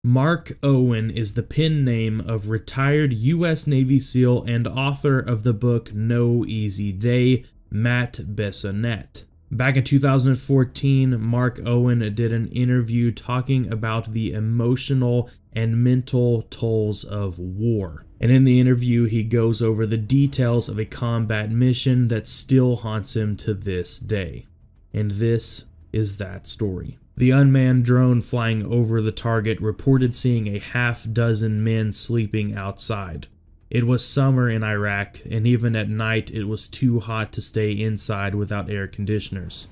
Mark Owen is the pen name of retired U.S. Navy SEAL and author of the book No Easy Day, Matt Bissonnette. Back in 2014, Mark Owen did an interview talking about the emotional and mental tolls of war. And in the interview, he goes over the details of a combat mission that still haunts him to this day. And this is that story. The unmanned drone flying over the target reported seeing a half-dozen men sleeping outside. It was summer in Iraq, and even at night it was too hot to stay inside without air conditioners.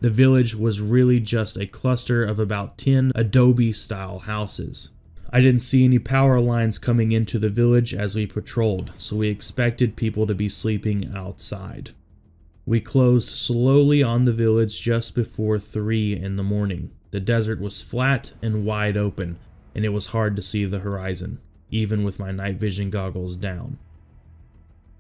The village was really just a cluster of about 10 adobe-style houses. I didn't see any power lines coming into the village as we patrolled, so we expected people to be sleeping outside. We closed slowly on the village just before 3 in the morning. The desert was flat and wide open, and it was hard to see the horizon, even with my night vision goggles down.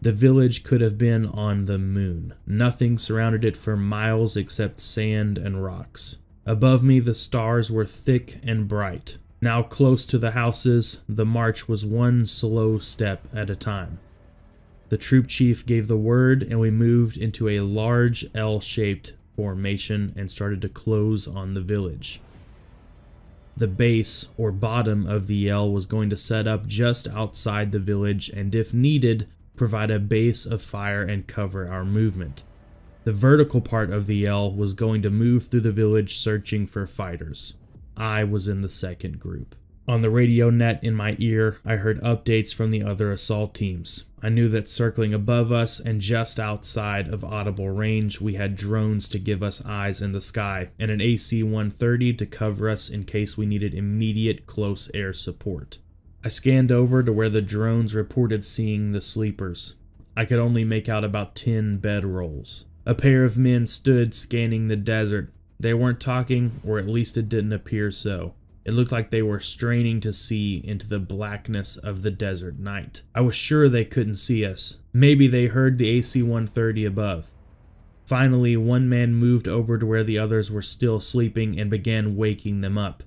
The village could have been on the moon. Nothing surrounded it for miles except sand and rocks. Above me, the stars were thick and bright. Now close to the houses, the march was one slow step at a time. The troop chief gave the word, and we moved into a large L-shaped formation and started to close on the village. The base, or bottom, of the L was going to set up just outside the village and, if needed, provide a base of fire and cover our movement. The vertical part of the L was going to move through the village searching for fighters. I was in the second group. On the radio net in my ear, I heard updates from the other assault teams. I knew that circling above us and just outside of audible range, we had drones to give us eyes in the sky and an AC-130 to cover us in case we needed immediate close air support. I scanned over to where the drones reported seeing the sleepers. I could only make out about 10 bedrolls. A pair of men stood scanning the desert. They weren't talking, or at least it didn't appear so. It looked like they were straining to see into the blackness of the desert night. I was sure they couldn't see us. Maybe they heard the AC-130 above. Finally, one man moved over to where the others were still sleeping and began waking them up.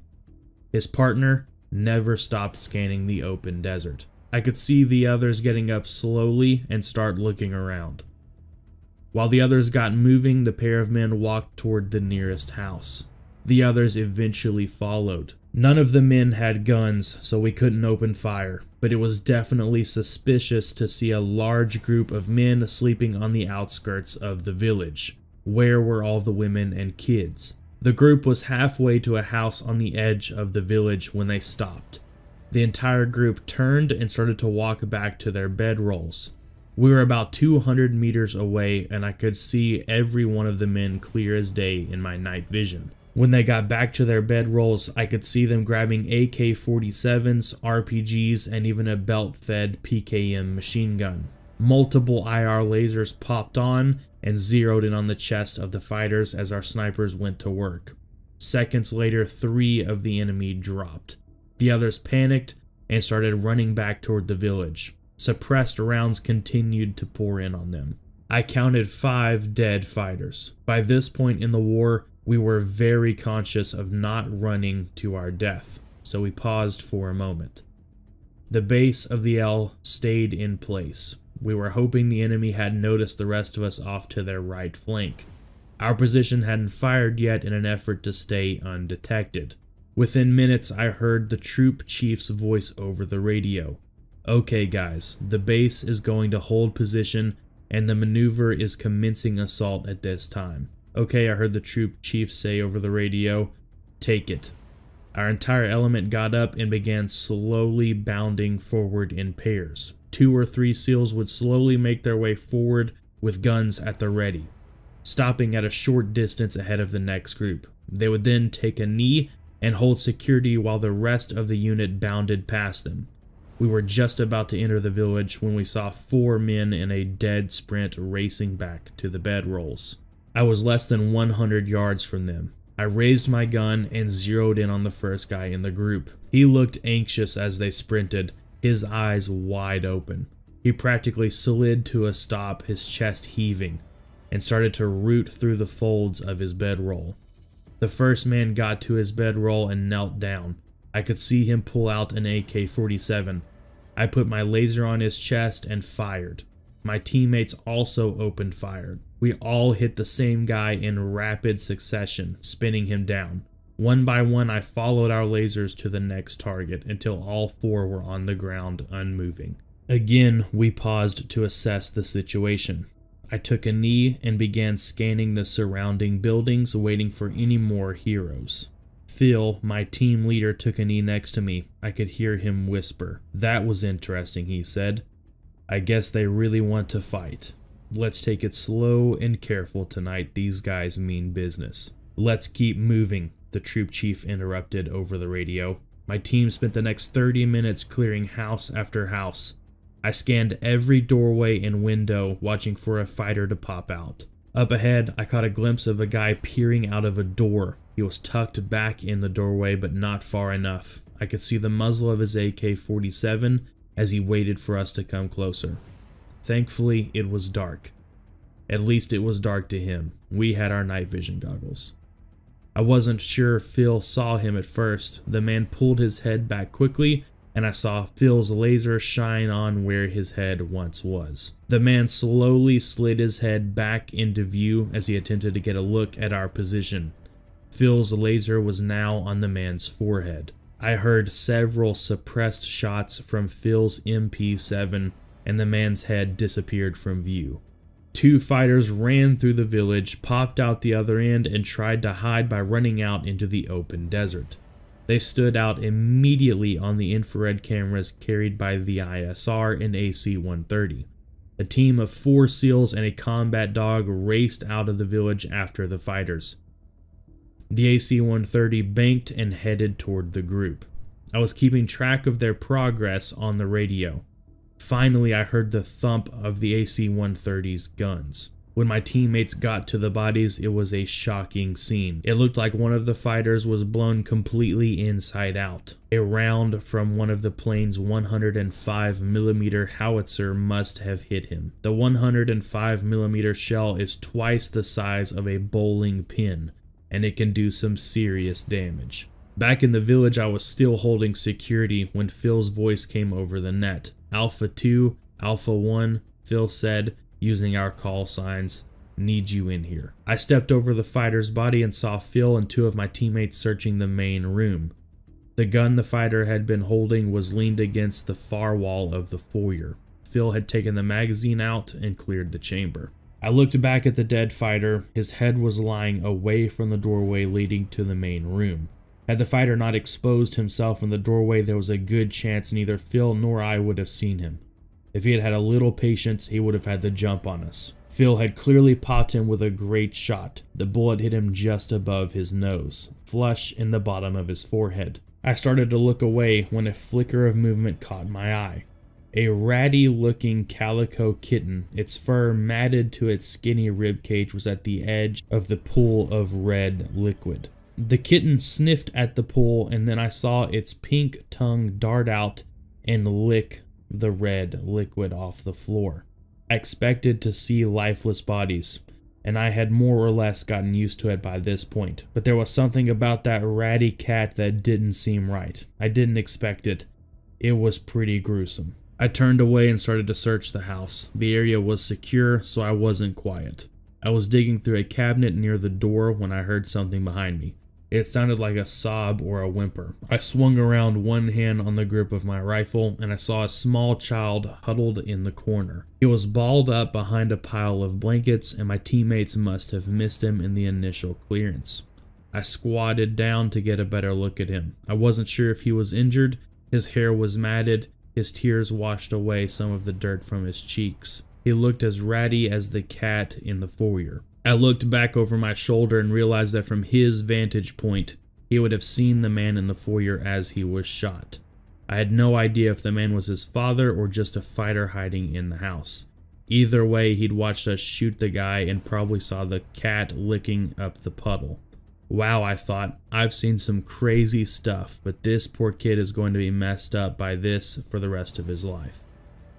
His partner never stopped scanning the open desert. I could see the others getting up slowly and start looking around. While the others got moving, the pair of men walked toward the nearest house. The others eventually followed. None of the men had guns, so we couldn't open fire, but it was definitely suspicious to see a large group of men sleeping on the outskirts of the village. Where were all the women and kids? The group was halfway to a house on the edge of the village when they stopped. The entire group turned and started to walk back to their bedrolls. We were about 200 meters away, and I could see every one of the men clear as day in my night vision. When they got back to their bedrolls, I could see them grabbing AK-47s, RPGs, and even a belt-fed PKM machine gun. Multiple IR lasers popped on and zeroed in on the chest of the fighters as our snipers went to work. Seconds later, 3 of the enemy dropped. The others panicked and started running back toward the village. Suppressed rounds continued to pour in on them. I counted 5 dead fighters. By this point in the war, we were very conscious of not running to our death, so we paused for a moment. The base of the L stayed in place. We were hoping the enemy had noticed the rest of us off to their right flank. Our position hadn't fired yet in an effort to stay undetected. Within minutes, I heard the troop chief's voice over the radio. "Okay guys, the base is going to hold position and the maneuver is commencing assault at this time." "Okay," I heard the troop chief say over the radio. "Take it." Our entire element got up and began slowly bounding forward in pairs. 2 or 3 SEALs would slowly make their way forward with guns at the ready, stopping at a short distance ahead of the next group. They would then take a knee and hold security while the rest of the unit bounded past them. We were just about to enter the village when we saw 4 men in a dead sprint racing back to the bedrolls. I was less than 100 yards from them. I raised my gun and zeroed in on the first guy in the group. He looked anxious as they sprinted, his eyes wide open. He practically slid to a stop, his chest heaving, and started to root through the folds of his bedroll. The first man got to his bedroll and knelt down. I could see him pull out an AK-47. I put my laser on his chest and fired. My teammates also opened fire. We all hit the same guy in rapid succession, spinning him down. One by one, I followed our lasers to the next target until all 4 were on the ground, unmoving. Again, we paused to assess the situation. I took a knee and began scanning the surrounding buildings, waiting for any more heroes. Phil, my team leader, took a knee next to me. I could hear him whisper. "That was interesting," he said. "I guess they really want to fight. Let's take it slow and careful tonight. These guys mean business." "Let's keep moving," the troop chief interrupted over the radio. My team spent the next 30 minutes clearing house after house. I scanned every doorway and window, watching for a fighter to pop out. Up ahead, I caught a glimpse of a guy peering out of a door. He was tucked back in the doorway, but not far enough. I could see the muzzle of his AK-47 as he waited for us to come closer. Thankfully, it was dark. At least it was dark to him. We had our night vision goggles. I wasn't sure Phil saw him at first. The man pulled his head back quickly, and I saw Phil's laser shine on where his head once was. The man slowly slid his head back into view as he attempted to get a look at our position. Phil's laser was now on the man's forehead. I heard several suppressed shots from Phil's MP7, and the man's head disappeared from view. 2 fighters ran through the village, popped out the other end, and tried to hide by running out into the open desert. They stood out immediately on the infrared cameras carried by the ISR and AC-130. A team of 4 SEALs and a combat dog raced out of the village after the fighters. The AC-130 banked and headed toward the group. I was keeping track of their progress on the radio. Finally, I heard the thump of the AC-130's guns. When my teammates got to the bodies, it was a shocking scene. It looked like one of the fighters was blown completely inside out. A round from one of the plane's 105mm howitzer must have hit him. The 105mm shell is twice the size of a bowling pin, and it can do some serious damage. Back in the village, I was still holding security when Phil's voice came over the net. "Alpha 2, Alpha 1, Phil said, using our call signs, "Need you in here." I stepped over the fighter's body and saw Phil and 2 of my teammates searching the main room. The gun the fighter had been holding was leaned against the far wall of the foyer. Phil had taken the magazine out and cleared the chamber. I looked back at the dead fighter. His head was lying away from the doorway leading to the main room. Had the fighter not exposed himself in the doorway, there was a good chance neither Phil nor I would have seen him. If he had had a little patience, he would have had the jump on us. Phil had clearly popped him with a great shot. The bullet hit him just above his nose, flush in the bottom of his forehead. I started to look away when a flicker of movement caught my eye. A ratty-looking calico kitten, its fur matted to its skinny ribcage, was at the edge of the pool of red liquid. The kitten sniffed at the pool, and then I saw its pink tongue dart out and lick the red liquid off the floor. I expected to see lifeless bodies, and I had more or less gotten used to it by this point. But there was something about that ratty cat that didn't seem right. I didn't expect it. It was pretty gruesome. I turned away and started to search the house. The area was secure, so I wasn't quiet. I was digging through a cabinet near the door when I heard something behind me. It sounded like a sob or a whimper. I swung around, one hand on the grip of my rifle, and I saw a small child huddled in the corner. He was balled up behind a pile of blankets, and my teammates must have missed him in the initial clearance. I squatted down to get a better look at him. I wasn't sure if he was injured. His hair was matted. His tears washed away some of the dirt from his cheeks. He looked as ratty as the cat in the foyer. I looked back over my shoulder and realized that from his vantage point, he would have seen the man in the foyer as he was shot. I had no idea if the man was his father or just a fighter hiding in the house. Either way, he'd watched us shoot the guy and probably saw the cat licking up the puddle. Wow, I thought, I've seen some crazy stuff, but this poor kid is going to be messed up by this for the rest of his life.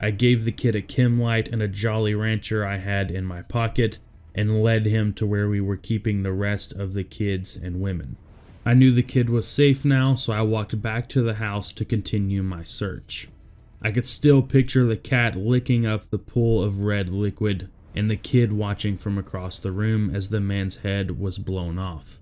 I gave the kid a Kim Light and a Jolly Rancher I had in my pocket, and led him to where we were keeping the rest of the kids and women. I knew the kid was safe now, so I walked back to the house to continue my search. I could still picture the cat licking up the pool of red liquid and the kid watching from across the room as the man's head was blown off.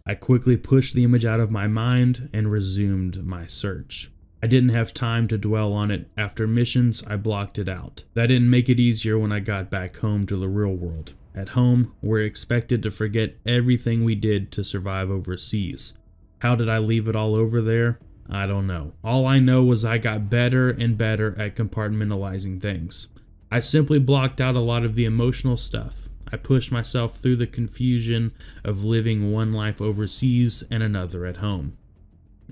I quickly pushed the image out of my mind and resumed my search. I didn't have time to dwell on it. After missions, I blocked it out. That didn't make it easier when I got back home to the real world. At home, we're expected to forget everything we did to survive overseas. How did I leave it all over there? I don't know. All I know was I got better and better at compartmentalizing things. I simply blocked out a lot of the emotional stuff. I pushed myself through the confusion of living one life overseas and another at home.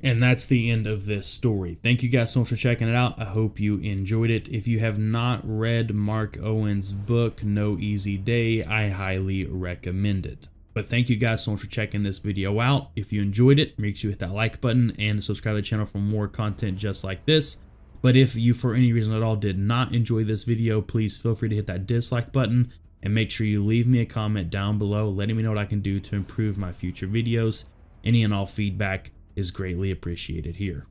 And that's the end of this story. Thank you guys so much for checking it out. I hope you enjoyed it. If you have not read Mark Owen's book, No Easy Day, I highly recommend it. But thank you guys so much for checking this video out. If you enjoyed it, make sure you hit that like button and subscribe to the channel for more content just like this. But if you, for any reason at all, did not enjoy this video, please feel free to hit that dislike button and make sure you leave me a comment down below letting me know what I can do to improve my future videos. Any and all feedback is greatly appreciated here.